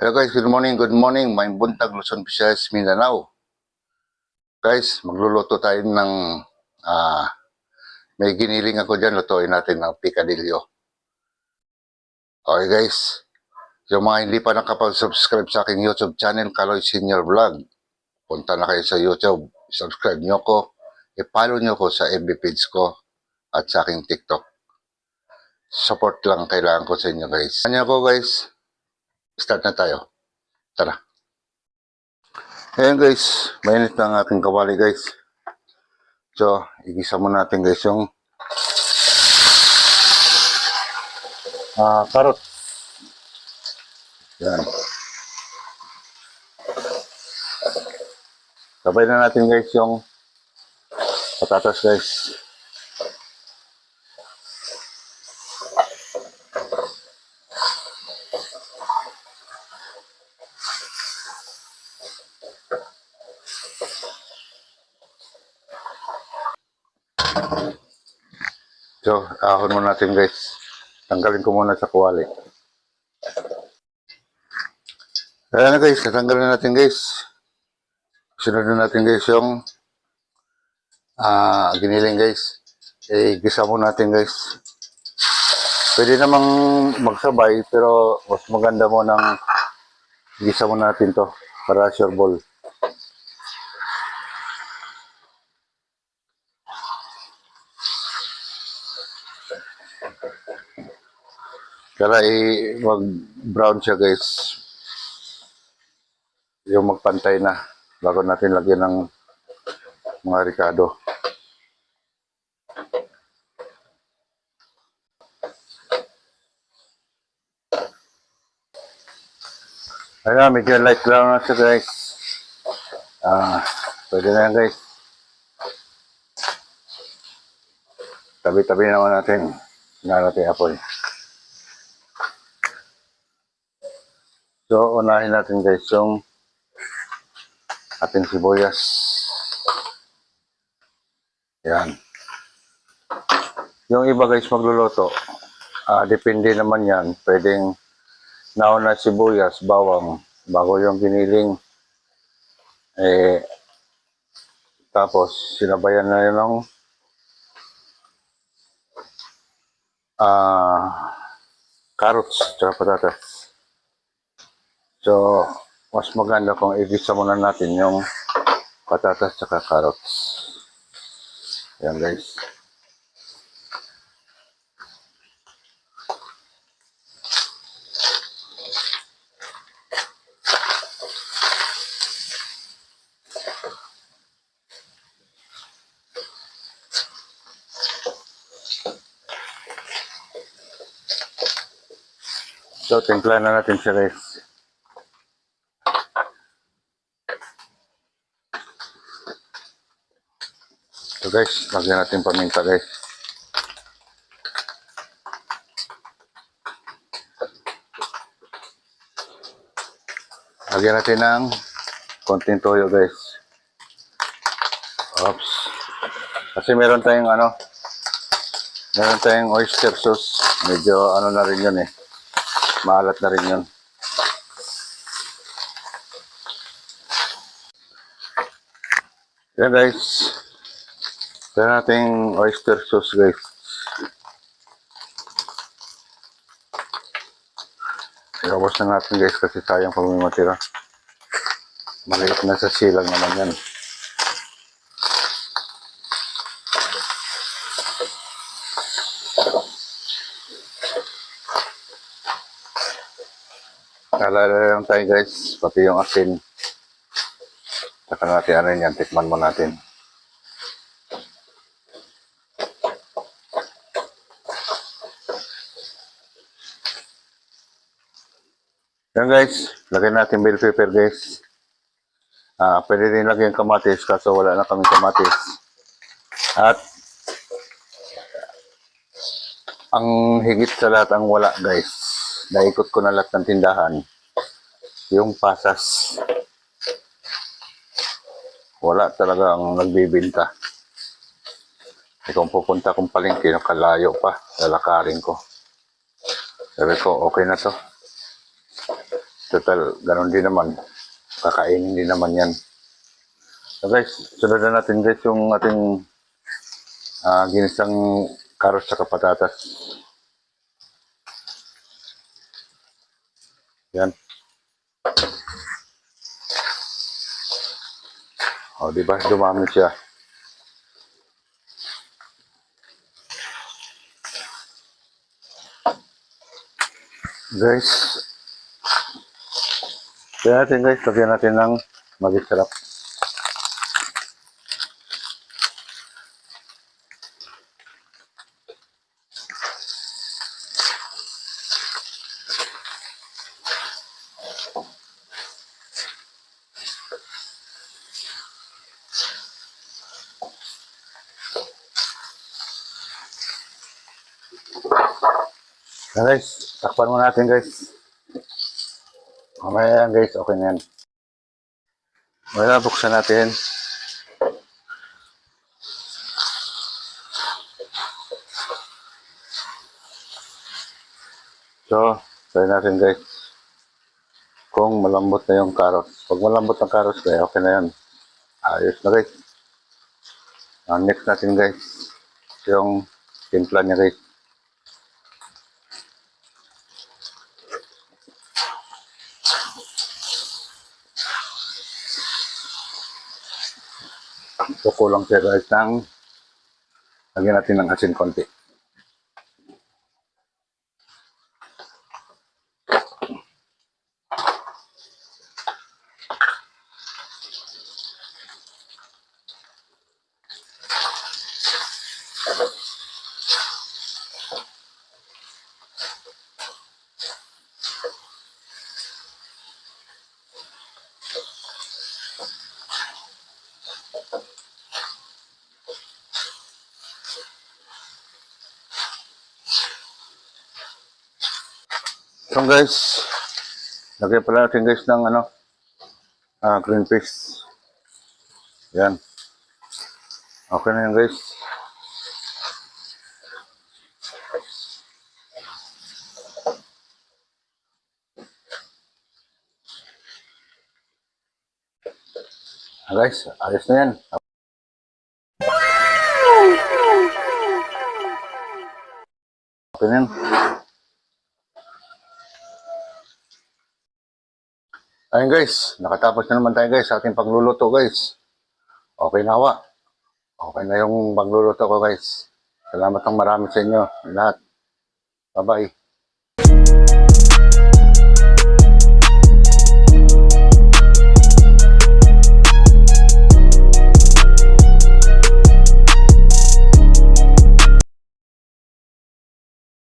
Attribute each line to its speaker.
Speaker 1: Hello guys, good morning, good morning. May buntag Luzon, Visayas, Mindanao. Guys, magluluto tayo ng may giniling ako dyan, lutuin natin ng pikadilyo. Okay guys, yung mga hindi pa nakapag-subscribe sa aking YouTube channel, Kaloy Senior Vlog, punta na kayo sa YouTube, subscribe nyo ko, i-follow nyo ko sa FB page ko at sa aking TikTok. Support lang kailangan ko sa inyo guys. Kanya ko guys, start na tayo. Tara. Ayan guys, mainit na ang aking kawali guys. So, igisa mo natin guys yung karot. Yan. Sabay na natin guys yung patatas guys. So, ahon mo natin guys. Tanggalin ko muna sa kuwali. Ayan na guys, natanggalin na natin guys. Sunod na natin guys yung giniling guys. Gisa mo natin guys. Pwede namang magsabay pero mas maganda mo ng gisa mo natin to para sure ball. Kaya mag-brown siya guys. Yung magpantay na bago natin lagyan ng mga ricado. Ayan, medyo light brown na siya guys. Pwede na yan guys. Tabi-tabi naman natin. Natin apoy. So, unahin natin guys yung ating sibuyas. Yan. Yung iba guys magluluto, depende naman yan. Pwedeng nauna sibuyas, bawang, bago yung giniling. Tapos, sinabayan na yun ng carrots at patatas. So, mas maganda kung igisa muna natin yung patatas at carrots. Yan guys. So, timpla na natin siya guys. So guys, lagyan natin paminta guys. Lagyan natin ng konting toyo guys. Oops. Kasi meron tayong oyster sauce. Medyo na rin yun eh. Maalat na rin yun. Yan guys. Ito nating oyster sauce guys. Ilabas na natin guys kasi sayang pag may matira. Maliit na sa silang naman yan. Alala lang tayo guys, pati yung asin. Saka natin yan, tikman mo natin. Yan guys, lagyan natin bell pepper guys. Pwede din lagyan kamatis kaso wala na kaming kamatis. At ang higit sa lahat ang wala guys. Naikot ko na lahat ng tindahan. Yung pasas. Wala talaga ang nagbibinta. Kung pupunta kong palengke, nakalayo pa. Lalakarin ko. Sabi ko, okay na to. Total, ganun din naman. Kakainin din naman yan. So guys, sunod na natin guys yung ating ginisang karos sa patatas. Yan. O, di ba? Dumami siya. Guys, kaya natin guys, lagyan natin ng mag-sarap. So guys, takpan mo natin guys. Mamaya yan guys, okay na yan. Wala, buksan natin. So, try natin guys. Kung malambot na yung carrots. Pag malambot ng carrots guys, okay na yan. Ayos na guys. Next natin guys, yung timpla niya guys. So, kulang siya guys ng lagyan natin ng asin konti. So guys, lagyan pala natin guys ng green peas. Yan. Okay na yan guys. Guys, ayos na yan. Okay na yan. Ayun guys, nakatapos na naman tayo guys sa ating pagluluto guys. Okay na wa. Okay na yung pagluluto ko guys. Salamat ng marami sa inyo lahat. Bye-bye.